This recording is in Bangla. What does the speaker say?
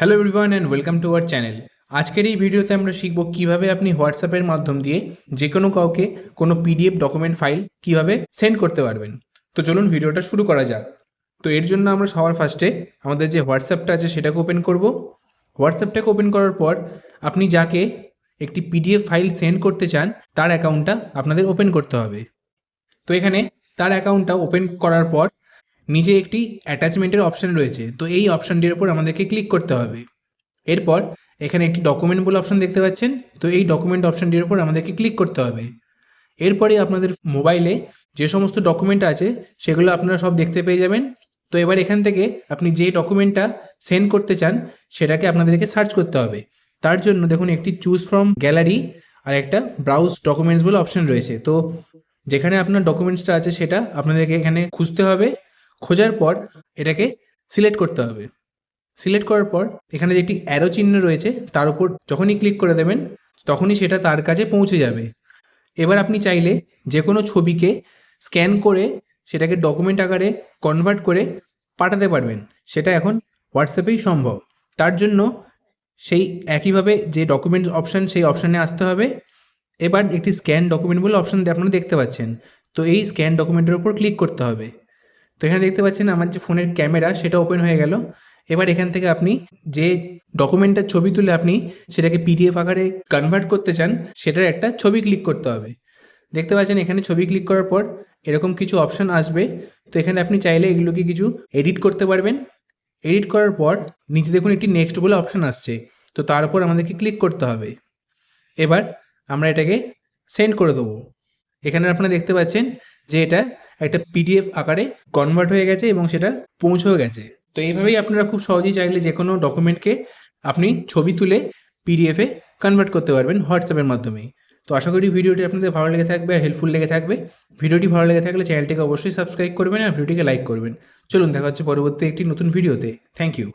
Hello everyone and welcome to our channel. আজকের এই ভিডিওতে আমরা শিখব কিভাবে আপনি হোয়াটসঅ্যাপের মাধ্যম দিয়ে যে কোনো কাউকে কোনো পিডিএফ ডকুমেন্ট ফাইল কিভাবে সেন্ড করতে পারবেন। তো চলুন ভিডিওটা শুরু করা যাক। তো এর জন্য আমরা সবার ফার্স্টে আমাদের যে হোয়াটসঅ্যাপটা আছে সেটাকে ওপেন করব। হোয়াটসঅ্যাপটাকে ওপেন করার পর আপনি যাকে একটি পিডিএফ ফাইল সেন্ড করতে চান তার অ্যাকাউন্টটা আপনাদের ওপেন করতে হবে। তো এখানে তার অ্যাকাউন্টটা ওপেন করার পর নিচে একটি অ্যাটাচমেন্টের অপশান রয়েছে, তো এই অপশানটির উপর আমাদেরকে ক্লিক করতে হবে। এরপর এখানে একটি ডকুমেন্ট বলে অপশান দেখতে পাচ্ছেন, তো এই ডকুমেন্ট অপশানটির উপর আমাদেরকে ক্লিক করতে হবে। এরপরে আপনাদের মোবাইলে যে সমস্ত ডকুমেন্ট আছে সেগুলো আপনারা সব দেখতে পেয়ে যাবেন। তো এবার এখান থেকে আপনি যে ডকুমেন্টটা সেন্ড করতে চান সেটাকে আপনাদেরকে সার্চ করতে হবে। তার জন্য দেখুন একটি চুজ ফ্রম গ্যালারি আর একটা ব্রাউজ ডকুমেন্টস বলে অপশান রয়েছে। তো যেখানে আপনার ডকুমেন্টসটা আছে সেটা আপনাদেরকে এখানে খুঁজতে হবে। খোঁজার পর এটাকে সিলেক্ট করতে হবে। সিলেক্ট করার পর এখানে যে একটি অ্যারো চিহ্ন রয়েছে তার উপর যখনই ক্লিক করে দেবেন তখনই সেটা তার কাছে পৌঁছে যাবে। এবার আপনি চাইলে যে কোনো ছবিকে স্ক্যান করে সেটাকে ডকুমেন্ট আকারে কনভার্ট করে পাঠাতে পারবেন। সেটা এখন হোয়াটসঅ্যাপেই সম্ভব। তার জন্য সেই একইভাবে যে ডকুমেন্টস অপশান সেই অপশানে আসতে হবে। এবার একটি স্ক্যান ডকুমেন্ট বলে অপশান আপনারা দেখতে পাচ্ছেন, তো এই স্ক্যান ডকুমেন্টের উপর ক্লিক করতে হবে। তো এখানে দেখতে পাচ্ছেন আমার যে ফোনের ক্যামেরা সেটা ওপেন হয়ে গেল। এবার এখান থেকে আপনি যে ডকুমেন্টের ছবি তুলে আপনি সেটাকে পিডিএফ আকারে কনভার্ট করতে চান সেটার একটা ছবি ক্লিক করতে হবে। দেখতে পাচ্ছেন এখানে ছবি ক্লিক করার পর এরকম কিছু অপশান আসবে। তো এখানে আপনি চাইলে এগুলোকে কিছু এডিট করতে পারবেন। এডিট করার পর নিচে দেখুন একটি নেক্সট বলে অপশান আসছে, তো তার উপর আমাদেরকে ক্লিক করতে হবে। এবার আমরা এটাকে সেন্ড করে দেবো। এখানে আপনারা দেখতে পাচ্ছেন যে এটা একটা পিডিএফ আকারে কনভার্ট হয়ে গেছে এবং সেটা পৌঁছেও গেছে। তো এইভাবেই আপনারা খুব সহজেই চাইলে যে কোনো ডকুমেন্টকে আপনি ছবি তুলে পিডিএফে কনভার্ট করতে পারবেন হোয়াটসঅ্যাপের মাধ্যমেই। তো আশা করি ভিডিওটি আপনাদের ভালো লেগে থাকবে আর হেল্পফুল লেগে থাকবে। ভিডিওটি ভালো লেগে থাকলে চ্যানেলটিকে অবশ্যই সাবস্ক্রাইব করবেন আর ভিডিওটিকে লাইক করবেন। চলুন দেখা হচ্ছে পরবর্তী একটি নতুন ভিডিওতে। Thank you.